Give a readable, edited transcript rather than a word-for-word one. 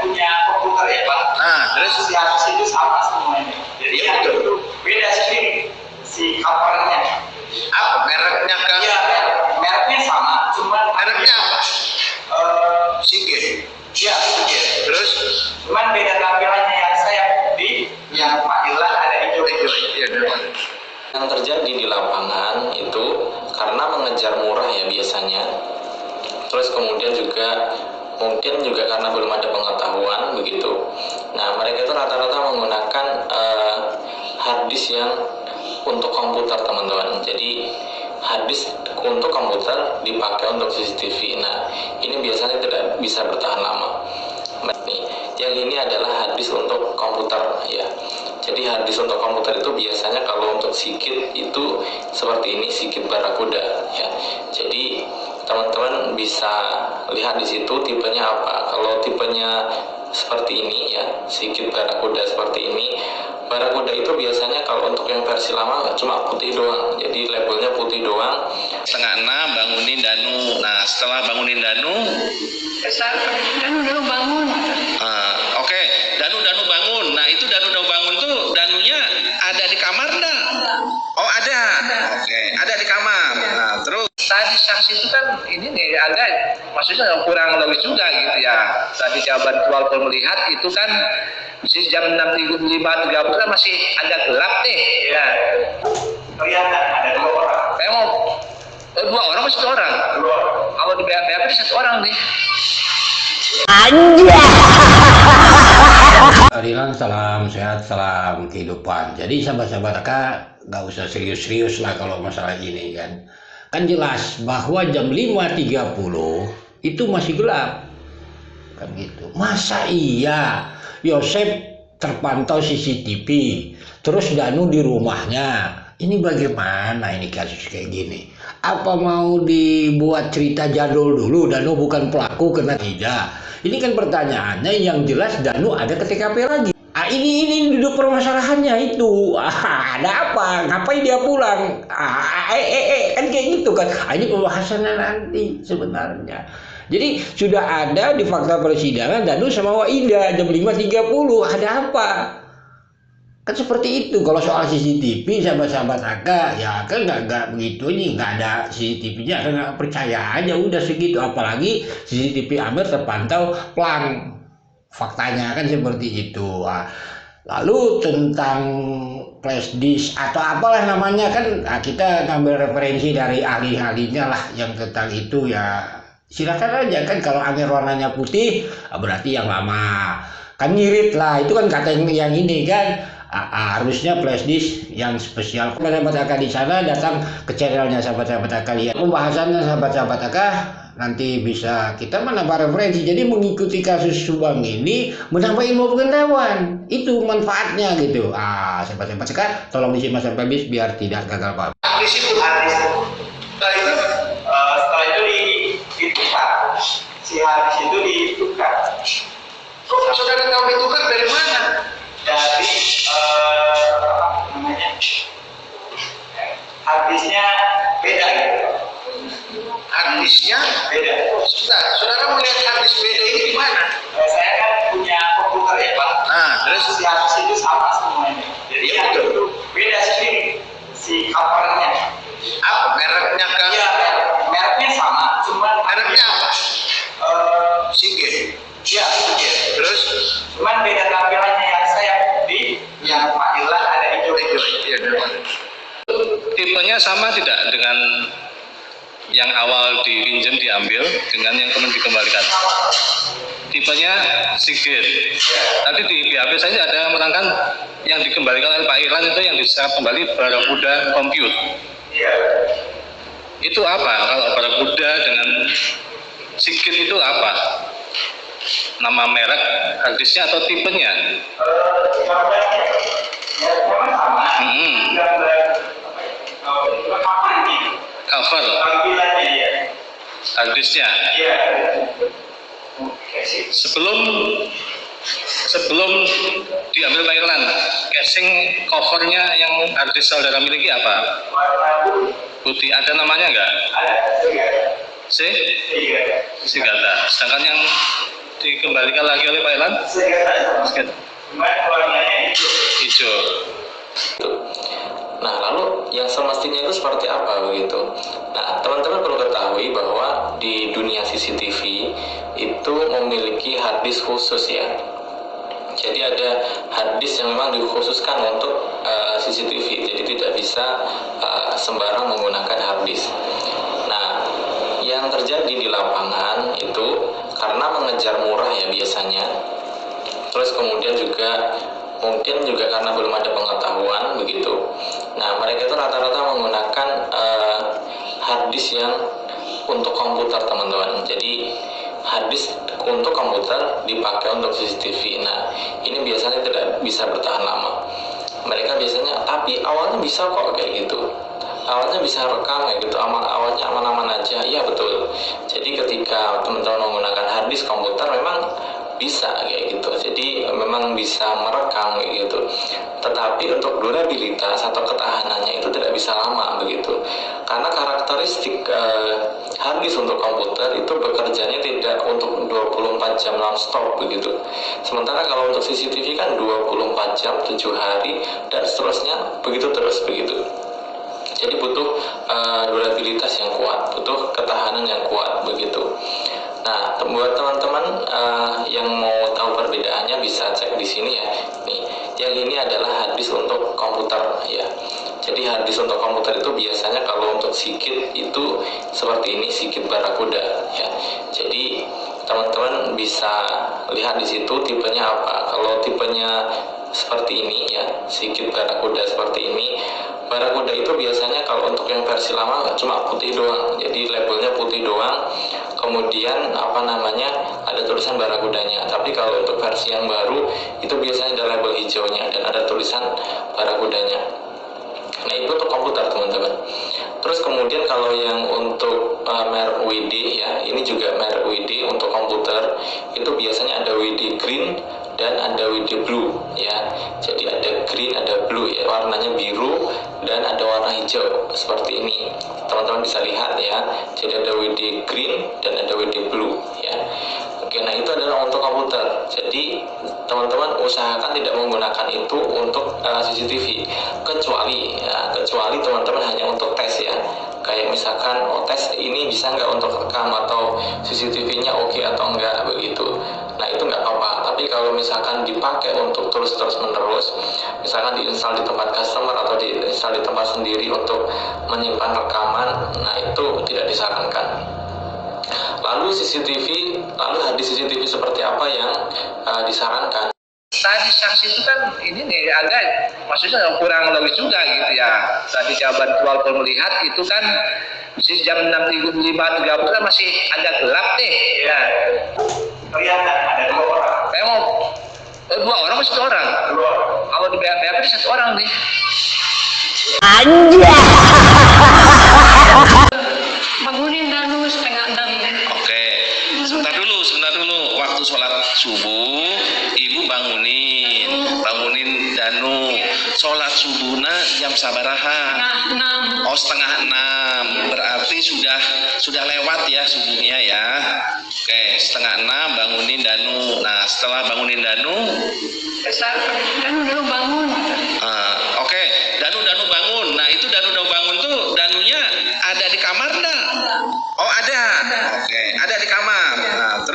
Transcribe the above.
punya komputer ya Pak. Nah, terus si Hafiz itu sama semuanya. Jadi iya betul. beda sendiri si covernya. Apa mereknya kan? Iya, mereknya sama, cuma Mereknya apa? Sige. Iya, Sige. Terus Cuman beda tampilannya, yang saya putih, yang Pak Ilham ada hijau. iya depan. Yang terjadi di lapangan itu karena mengejar murah ya biasanya. Terus kemudian juga mungkin juga karena belum ada pengetahuan begitu. Nah, mereka itu rata-rata menggunakan harddisk yang untuk komputer, teman-teman. Jadi harddisk untuk komputer dipakai untuk CCTV. Nah, ini biasanya tidak bisa bertahan lama. Nih, yang ini adalah harddisk untuk komputer ya. Jadi harddisk untuk komputer itu biasanya kalau untuk Seagate itu seperti ini, Seagate Barracuda ya. Jadi teman-teman bisa lihat di situ tipenya apa. Kalau tipenya seperti ini ya, Seagate Barracuda seperti ini. Barracuda itu biasanya kalau untuk yang versi lama cuma putih doang. Jadi labelnya putih doang. Setengah 6 bangunin Danu. Nah, setelah bangunin Danu, Danu bangun. Oke, Danu bangun. Nah, itu Danu bangun tuh Danunya ada di kamar enggak? Oh, ada. Oke, ada di kamar. Nah, terus Tadi saksi itu kan ini nih agak maksudnya kurang logis juga gitu ya. Tadi jawaban walaupun melihat itu kan si jam 6.5.30 kan masih agak gelap nih ya. Kelihatan ada 2 orang. Saya mau 2 orang masih 1 orang. 2 orang. Kalau di BAP 1 orang nih. Hariran salam sehat, salam kehidupan. Jadi sahabat-sahabat kakak nggak usah serius-serius lah kalau masalah ini kan. Kan jelas bahwa jam 5.30 itu masih gelap. Kan gitu. Masa iya Yosep terpantau CCTV, terus Danu di rumahnya. Ini bagaimana ini kasus kayak gini? Apa mau dibuat cerita jadul dulu, Danu bukan pelaku kena tidak? Ini kan pertanyaannya, yang jelas Danu ada ke TKP lagi. Ini duduk permasalahannya itu. Ada apa? Ngapain dia pulang? Kan kayak gitu kan. Ini pembahasannya nanti sebenarnya. Jadi sudah ada di fakta persidangan Danu sama Waida jam 5.30. Ada apa? Kan seperti itu. Kalau soal CCTV sahabat-sahabat Aka ya kan nggak begitu, ini nggak ada CCTV-nya, kan nggak percaya aja udah segitu. Apalagi CCTV Amer terpantau plang, faktanya kan seperti itu. Lalu tentang flash disk atau apalah namanya kan kita ngambil referensi dari ahli-ahlinya lah yang tentang itu ya. Silakan aja kan, kalau Amer warnanya putih berarti yang lama kan, ngirit lah itu kan kata yang ini kan. Harusnya flash disk yang spesial. Sahabat-sahabat Aka di sana datang ke channelnya sahabat-sahabat Aka, lihat pembahasannya sahabat-sahabat Aka, nanti bisa kita menambah referensi. Jadi mengikuti kasus Subang ini menambah ilmu pengetahuan, itu manfaatnya gitu. Sahabat-sahabat Aka tolong disimak sampai habis biar tidak gagal paham. Di situ hadis. Setelah itu ditukar. Si hadis itu ditukar. Kok saudara tahu ditukar dari mana? Dari namanya hadisnya beda gitu. Harddisknya Beda. Saudara melihat harddisk beda ini di mana? Saya kan punya komputer ya Pak. nah, terus Si hadis itu sama semuanya. Jadi iya betul. beda sendiri si covernya. Apa mereknya kan? Iya, mereknya sama, cuma Mereknya apa? Sige. iya, Sige. Terus Cuman beda tampilannya, yang saya putih, yang Pak Ilham ada hijau. iya depan. Tipenya sama tidak dengan yang awal dipinjam diambil dengan yang kemudian dikembalikan? Tipenya Seagate. Tadi di BAP saya ada yang menerangkan yang dikembalikan oleh Pak Irlan itu yang diserap kembali Barracuda Compute. Iya. Itu apa? Kalau Barracuda dengan Seagate itu apa? Nama merek harddisknya atau tipenya? Gambarnya ya memang sama. Gambar covernya, Cover tampilannya ya. harddisknya. Iya. Sebelum diambil Pak Irlan, casing covernya yang harddisk saudara miliki apa? Warna Putih. Ada namanya nggak? ada tiga. Sigata. Sedangkan yang dikembalikan lagi oleh Pak Ilan. Cuman warnanya Hijau. Nah, lalu yang semestinya itu seperti apa begitu? Nah, teman-teman perlu ketahui bahwa di dunia CCTV itu memiliki hard disk khusus ya. Jadi ada hard disk yang memang dikhususkan untuk CCTV. Jadi tidak bisa sembarang menggunakan hard disk. Nah, yang terjadi di lapangan itu karena mengejar murah ya biasanya. Terus kemudian juga mungkin juga karena belum ada pengetahuan begitu. Nah, mereka itu rata-rata menggunakan hard disk yang untuk komputer, teman-teman. Jadi hard disk untuk komputer dipakai untuk CCTV. Nah, ini biasanya tidak bisa bertahan lama. Mereka biasanya, tapi awalnya bisa kok kayak gitu. Awalnya bisa rekam kayak gitu, awalnya aman-aman aja. Iya betul. Jadi ketika teman-teman menggunakan hard disk komputer memang bisa kayak gitu, jadi memang bisa merekam kayak gitu, tetapi untuk durabilitas atau ketahanannya itu tidak bisa lama begitu, karena karakteristik hard disk untuk komputer itu bekerjanya tidak untuk 24 jam non-stop begitu, sementara kalau untuk CCTV kan 24 jam 7 hari dan seterusnya begitu terus begitu. Jadi butuh durabilitas yang kuat, butuh ketahanan yang kuat begitu. Nah, buat teman-teman yang mau tahu perbedaannya bisa cek di sini ya. Nih, yang ini adalah hard disk untuk komputer ya. Jadi hard disk untuk komputer itu biasanya kalau untuk sikit itu seperti ini, sikit barakuda ya. Jadi teman-teman bisa lihat di situ tipenya apa. Kalau tipenya seperti ini ya, sikit barakuda seperti ini. Barakuda itu biasanya kalau untuk yang versi lama cuma putih doang, jadi labelnya putih doang, kemudian ada tulisan barakudanya. Tapi kalau untuk versi yang baru itu biasanya ada label hijaunya dan ada tulisan barakudanya. Nah, itu untuk komputer, teman-teman. Terus kemudian kalau yang untuk merek WD ya, ini juga merek WD untuk komputer, itu biasanya ada WD green dan ada WD blue ya. Jadi ada green, ada blue ya, warnanya biru dan ada warna hijau seperti ini. Teman-teman bisa lihat ya. Jadi ada WD green dan ada WD blue ya. Oke, nah itu adalah untuk komputer. Jadi teman-teman usahakan tidak menggunakan itu untuk CCTV, kecuali teman-teman hanya untuk tes ya. Kayak misalkan tes ini bisa nggak untuk rekam atau CCTV-nya oke atau enggak begitu. Nah itu nggak apa-apa. Tapi kalau misalkan dipakai untuk terus menerus, misalkan diinstal di tempat customer atau diinstal di tempat sendiri untuk menyimpan rekaman, nah itu tidak disarankan. Lalu hard disk CCTV seperti apa yang disarankan? Tadi saksi itu kan ini nih agak maksudnya kurang logis juga gitu ya. Tadi jawaban walaupun melihat itu kan masih jam 6.5.30 kan masih agak gelap nih ya. kelihatan ada 2 orang. Memang 2 orang masih 1 orang. Kalau di BAP itu 1 orang nih. Bangunin Danu setengah 6. Oke, sebentar dulu. Waktu sholat subuh, ibu bangunin Danu. Sholat subuhna jam sabaraha? Setengah 6. 5:30. Berarti sudah lewat ya subuhnya ya. Oke, 5:30 bangunin Danu. Nah, setelah bangunin Danu, Danu bangun.